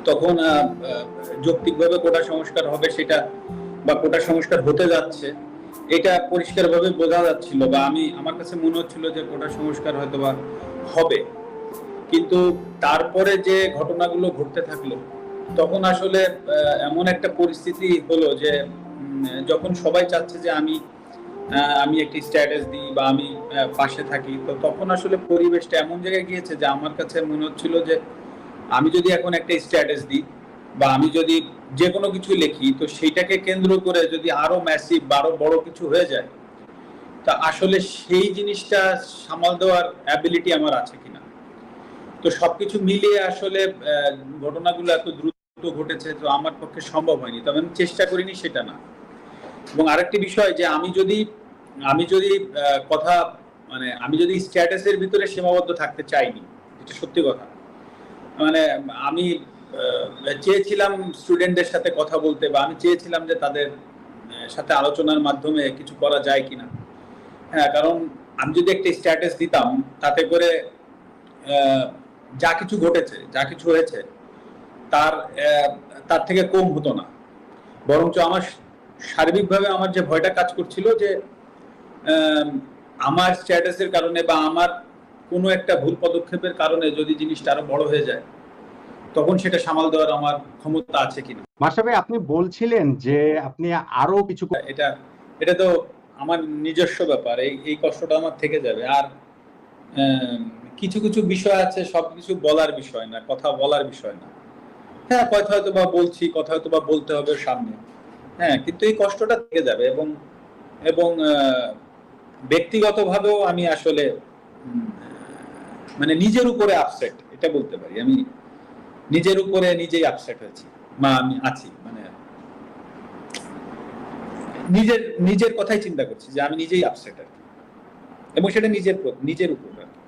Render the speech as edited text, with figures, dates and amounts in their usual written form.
তখন যৌক্তিকভাবে কোটা সংস্কার হবে সেটা, বা কোটা সংস্কার হতে যাচ্ছে এটা পরিষ্কারভাবে বোঝা যাচ্ছিল, বা আমার কাছে মনে হচ্ছিল যে কোটা সংস্কার হয়তো বা হবে। কিন্তু তারপরে যে ঘটনাগুলো ঘটতে থাকলো, তখন আসলে এমন একটা পরিস্থিতি হলো যে যখন সবাই চাচ্ছে যে আমি একটি স্ট্যাটাস দিই বা আমি পাশে থাকি, তো তখন আসলে পরিবেশটা এমন জায়গায় গিয়েছে যে আমার কাছে মনে হচ্ছিল যে আমি যদি এখন একটা স্ট্যাটাস দিই বা আমি যদি যে কোনো কিছু লিখি, তো সেইটাকে কেন্দ্র করে যদি আরো ম্যাসিভ বা আরো বড় কিছু হয়ে যায়, তা আসলে সেই জিনিসটা সামাল দেওয়ার অ্যাবিলিটি আমার আছে কিনা। তো সবকিছু মিলিয়ে আসলে ঘটনাগুলো এত দ্রুত ঘটেছে, তো আমার পক্ষে সম্ভব হয়নি, তবে আমি চেষ্টা করিনি সেটা না। এবং আরেকটি বিষয় যে আমি যদি কথা মানে আমি যদি স্ট্যাটাসের ভিতরে সীমাবদ্ধ থাকতে চাইনি, এটা সত্যি কথা। মানে আমি চেয়েছিলাম স্টুডেন্টদের সাথে কথা বলতে, বা আমি চেয়েছিলাম যে তাদের সাথে আলোচনার মাধ্যমে কিছু করা যায় কিনা। হ্যাঁ, কারণ আমি যদি একটা স্ট্যাটাস দিতাম, তাতে করে যা কিছু ঘটেছে, যা কিছু হয়েছে, তার তার থেকে কম হতো না। বরঞ্চ আমার সার্বিকভাবে আমার যে ভয়টা কাজ করছিল যে আমার স্ট্যাটাসের কারণে বা আমার কোনো একটা ভুল পদক্ষেপের কারণে যদি জিনিসটা আরো বড় হয়ে যায়, তখন সেটা সামাল দেওয়ার আমার ক্ষমতা আছে কিনা। মাশরাফি ভাই, আপনি বলছিলেন যে আপনি আরো কিছু এটা এটা তো আমার নিজস্ব ব্যাপার, এই কষ্টটা আমার থেকে যাবে। আর কিছু কিছু বিষয় আছে, সবকিছু বলার বিষয় না, কথা বলার বিষয় না। হ্যাঁ, কথা হয়তো বা বলছি, কথা হয়তো বা বলতে হবে সামনে, হ্যাঁ, কিন্তু এই কষ্টটা থেকে যাবে। এবং এবং ব্যক্তিগতভাবেও আমি আসলে মানে নিজের উপরে আপসেট, এটা বলতে পারি। আমি নিজের উপরে নিজেই আপসেট হয়েছি, বা আমি আছি, মানে নিজের নিজের কথাই চিন্তা করছি যে আমি নিজেই আপসেট আর কি, এবং সেটা নিজের উপর আর কি।